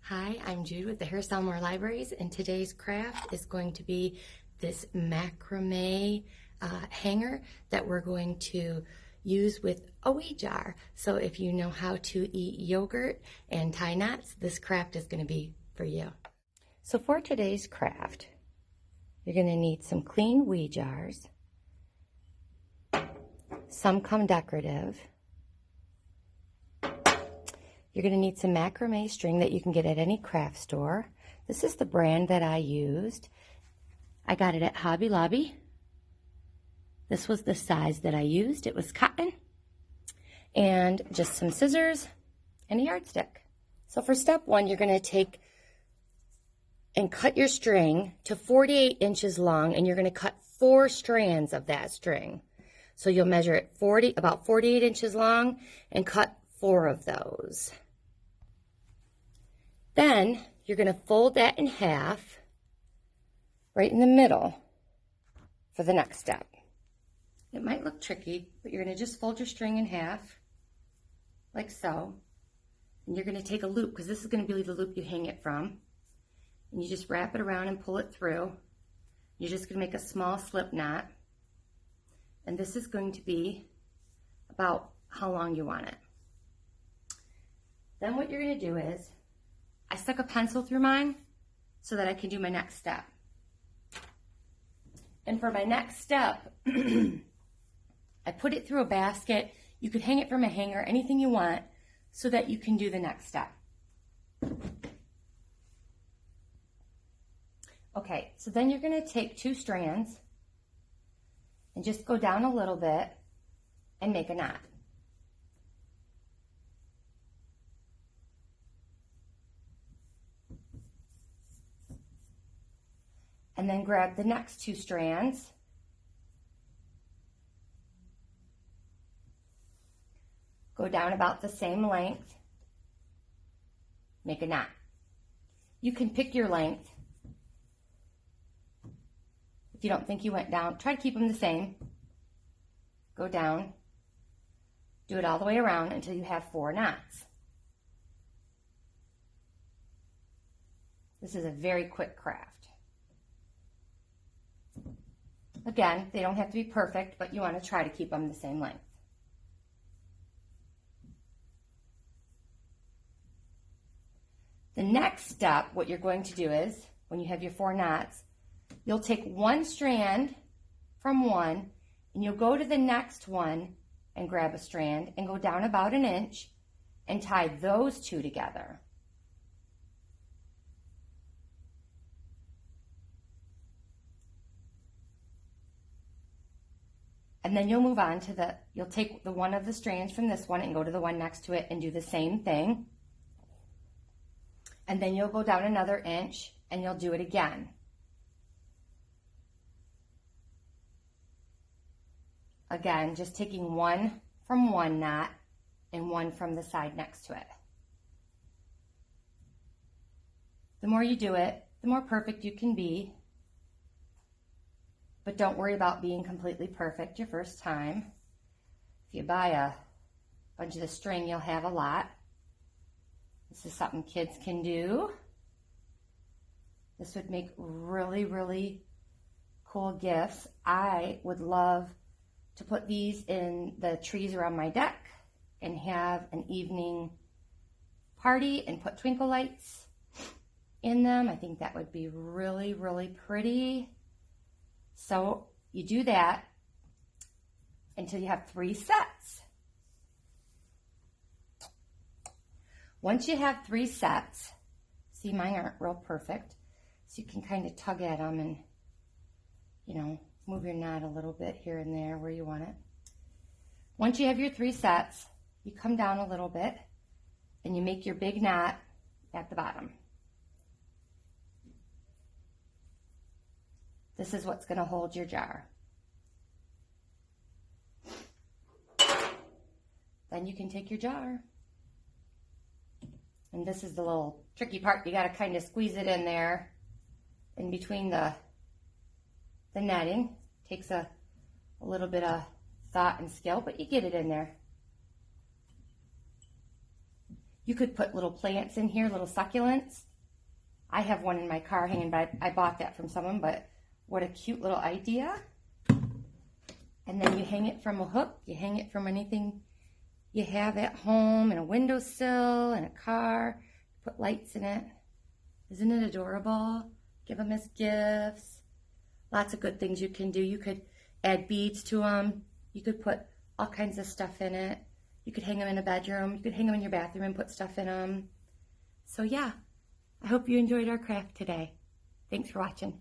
Hi, I'm Jude with the Harris-Elmore Libraries, and today's craft is going to be this macrame hanger that we're going to use with a Oui Jar. So if you know how to eat yogurt and tie knots, this craft is going to be for you. So for today's craft, you're going to need some clean Oui Jars. Some come decorative. You're going to need some macrame string that you can get at any craft store. This is the brand that I used. I got it at Hobby Lobby. This was the size that I used. It was cotton. And just some scissors and a yardstick. So for step one, you're going to take and cut your string to 48 inches long, and you're going to cut 4 strands of that string. So you'll measure it about 48 inches long and cut 4 of those. Then you're going to fold that in half right in the middle for the next step. It might look tricky, but you're going to just fold your string in half like so. And you're going to take a loop, because this is going to be the loop you hang it from. And you just wrap it around and pull it through. You're just going to make a small slip knot. And this is going to be about how long you want it. Then what you're going to do is, I stuck a pencil through mine so that I can do my next step. And for my next step, I put it through a basket. You could hang it from a hanger, anything you want, so that you can do the next step. Okay, so then you're going to take 2 strands and just go down a little bit and make a knot. And then grab the next 2 strands, go down about the same length, make a knot. You can pick your length. If you don't think you went down, try to keep them the same. Go down, do it all the way around until you have 4 knots. This is a very quick craft. Again, they don't have to be perfect, but you want to try to keep them the same length. The next step, what you're going to do is, when you have your 4 knots, you'll take 1 strand from one, and you'll go to the next one and grab a strand and go down about 1 inch and tie those 2 together. And then you'll move on to you'll take the one of the strands from this one and go to the one next to it and do the same thing. And then you'll go down another inch and you'll do it again. Again, just taking 1 from one knot and 1 from the side next to it. The more you do it, the more perfect you can be. But don't worry about being completely perfect your first time. If you buy a bunch of the string, you'll have a lot. This is something kids can do. This would make really, really cool gifts. I would love to put these in the trees around my deck and have an evening party and put twinkle lights in them. I think that would be really, really pretty. So you do that until you have 3 sets. Once you have 3 sets, see, mine aren't real perfect, so you can kind of tug at them and, move your knot a little bit here and there where you want it. Once you have your 3 sets, you come down a little bit and you make your big knot at the bottom. This is what's going to hold your jar. Then you can take your jar. And this is the little tricky part. You got to kind of squeeze it in there in between the netting. Takes a little bit of thought and skill, but you get it in there. You could put little plants in here, little succulents. I have one in my car hanging, but I bought that from someone, but what a cute little idea. And then you hang it from a hook. You hang it from anything you have at home, in a windowsill, in a car. Put lights in it. Isn't it adorable? Give them as gifts. Lots of good things you can do. You could add beads to them. You could put all kinds of stuff in it. You could hang them in a bedroom. You could hang them in your bathroom and put stuff in them. So yeah, I hope you enjoyed our craft today. Thanks for watching.